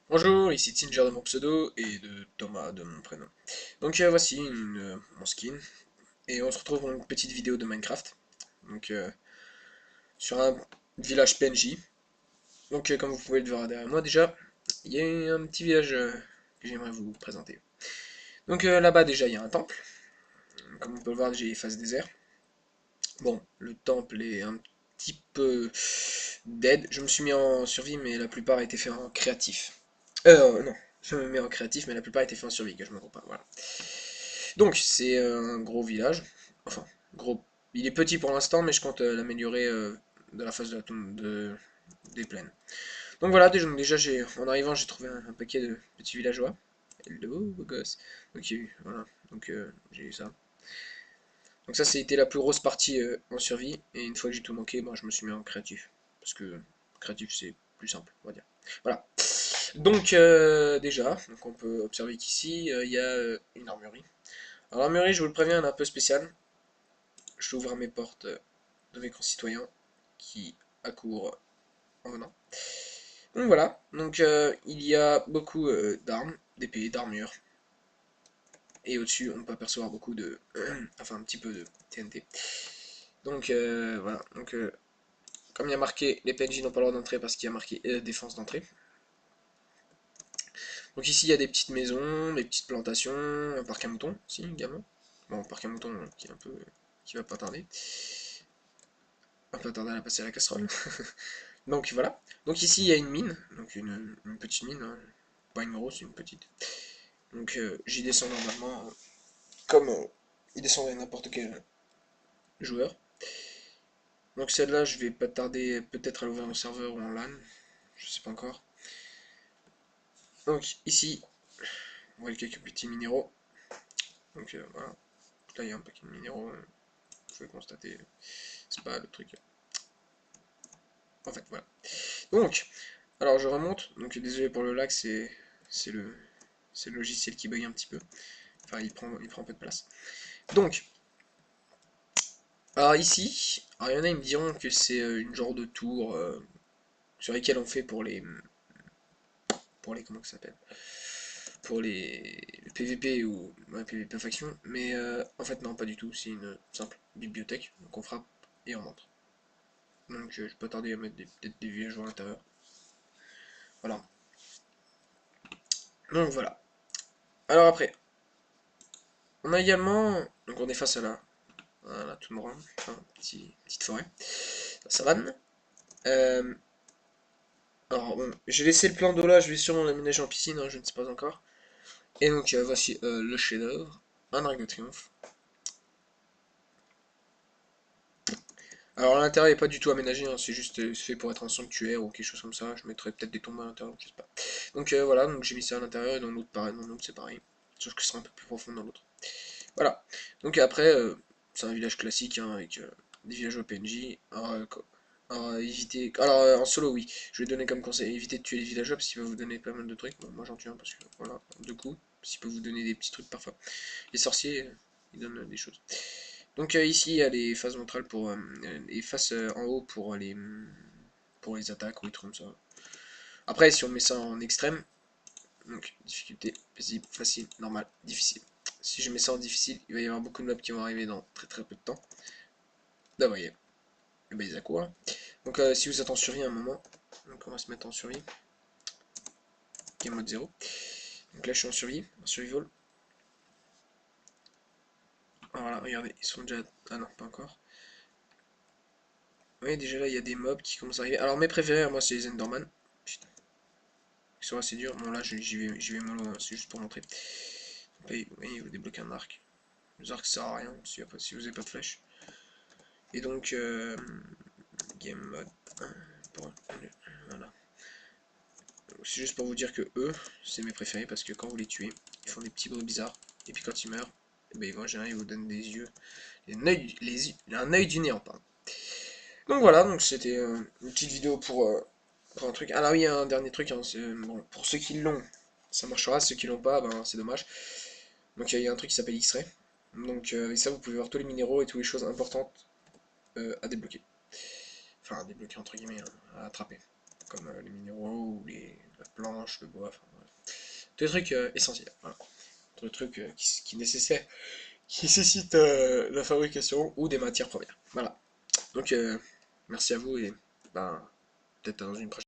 Bonjour, ici Tinger de mon pseudo et de Thomas de mon prénom. Donc voici mon skin et on se retrouve pour une petite vidéo de Minecraft. Donc sur un village PNJ. Donc comme vous pouvez le voir derrière moi déjà, il y a un petit village que j'aimerais vous présenter. Donc là-bas déjà il y a un temple. Comme on peut le voir j'ai phase désert. Bon, le temple est un petit peu dead. Je me suis mis en survie mais la plupart a été fait en créatif. Non, je me mets en créatif mais la plupart a été fait en survie, que je me trompe pas, voilà. Donc, c'est un gros village. Enfin, gros. Il est petit pour l'instant, mais je compte l'améliorer de la face de la tombe des plaines. Donc voilà, déjà en arrivant, j'ai trouvé un paquet de petits villageois. Hello, beau gosse. Ok, voilà. Donc j'ai eu ça. Donc ça, c'était la plus grosse partie en survie. Et une fois que j'ai tout manqué, moi, je me suis mis en créatif. Parce que créatif, c'est plus simple, on va dire. Voilà. Donc déjà, donc on peut observer qu'ici, il y a une armurerie. Alors l'armurerie, je vous le préviens, elle est un peu spéciale. J'ouvre mes portes de mes concitoyens qui accourent en venant. Donc voilà, donc il y a beaucoup d'armes, d'épées, d'armures. Et au-dessus, on peut apercevoir beaucoup de... enfin, un petit peu de TNT. Donc voilà, donc comme il y a marqué, les PNJ n'ont pas le droit d'entrer parce qu'il y a marqué défense d'entrée. Donc ici, il y a des petites maisons, des petites plantations, un parc à moutons, aussi, également. Bon, parc à moutons qui est un peu... qui va pas tarder. Un peu tarder à passer à la casserole. Donc voilà. Donc ici il y a une mine, donc une petite mine, hein. Pas une grosse, une petite. Donc j'y descends normalement comme il descendrait n'importe quel joueur. Donc celle-là je vais pas tarder peut-être à l'ouvrir en serveur ou en LAN, je sais pas encore. Donc ici on voit quelques petits minéraux. Donc voilà. Là il y a un paquet de minéraux, vous pouvez constater, c'est pas le truc. En fait voilà. Donc, alors je remonte, donc désolé pour le lag, c'est le, c'est le logiciel qui bug un petit peu. Enfin il prend un peu de place. Donc, alors ici, alors il y en a, ils me diront que c'est une genre de tour sur lesquelles on fait pour les comment ça s'appelle, pour les PVP ou ouais, PVP faction, mais en fait non, pas du tout, c'est une simple bibliothèque, donc on frappe et on montre. Donc je vais pas tarder à mettre peut-être des villageois à l'intérieur. Voilà. Donc voilà. Alors après, on a également, donc on est face à la toundra, enfin, petite forêt, la savane. Euh, alors bon, j'ai laissé le plan d'eau là, je vais sûrement l'aménager en piscine, hein, je ne sais pas encore. Et donc voici le chef-d'œuvre, un arc de triomphe. Alors à l'intérieur il n'est pas du tout aménagé, hein, c'est juste fait pour être un sanctuaire ou quelque chose comme ça. Je mettrais peut-être des tombes à l'intérieur, je sais pas. Donc voilà, donc j'ai mis ça à l'intérieur et dans l'autre pareil, dans l'autre c'est pareil. Sauf que ce sera un peu plus profond dans l'autre. Voilà. Donc après, c'est un village classique hein, avec des villageois PNJ. Alors, éviter. Alors en solo oui, je vais donner comme conseil, évitez de tuer les villageois parce qu'il va vous donner pas mal de trucs. Bon, moi j'en tue un parce que voilà, deux coups, s'il peut vous donner des petits trucs parfois. Les sorciers, ils donnent des choses. Donc ici, il y a les phases ventrales pour les faces en haut pour les attaques ou des trucs comme ça. Après, si on met ça en extrême, donc difficulté, paisible, facile, normal, difficile. Si je mets ça en difficile, il va y avoir beaucoup de mobs qui vont arriver dans très peu de temps. Là, vous voyez, et ben, ils accourent. Donc si vous êtes en survie à un moment, donc on va se mettre en survie. Game mode 0. Donc là, je suis en survie, en survival. Voilà, regardez, ils sont déjà... Ah non, pas encore. Oui, déjà là, il y a des mobs qui commencent à arriver. Alors, mes préférés, moi, c'est les Enderman. Putain, ils sont assez durs. Bon, là, j'y vais mollo, hein, c'est juste pour montrer. Donc, oui, vous débloquez un arc. Les arcs, ça sert à rien si vous n'avez pas de flèche. Et donc, game mode 1. Voilà. C'est juste pour vous dire que eux, c'est mes préférés parce que quand vous les tuez, ils font des petits bruits bizarres. Et puis quand ils meurent, eh ben, en général, ils vous donnent des yeux. Un œil du néant, pardon. Donc voilà, donc c'était une petite vidéo pour un truc. Alors oui, un dernier truc, hein, bon, pour ceux qui l'ont, ça marchera, ceux qui l'ont pas, ben c'est dommage. Donc il y a un truc qui s'appelle X-Ray. Donc avec ça, vous pouvez voir tous les minéraux et toutes les choses importantes à débloquer. Enfin, à débloquer entre guillemets, hein, à attraper. Comme les minéraux ou la plante. planches, le bois, enfin, voilà. Tous les trucs essentiels, voilà. Tous les trucs qui nécessitent la fabrication ou des matières premières. Voilà. Donc, merci à vous et ben, peut-être dans une prochaine.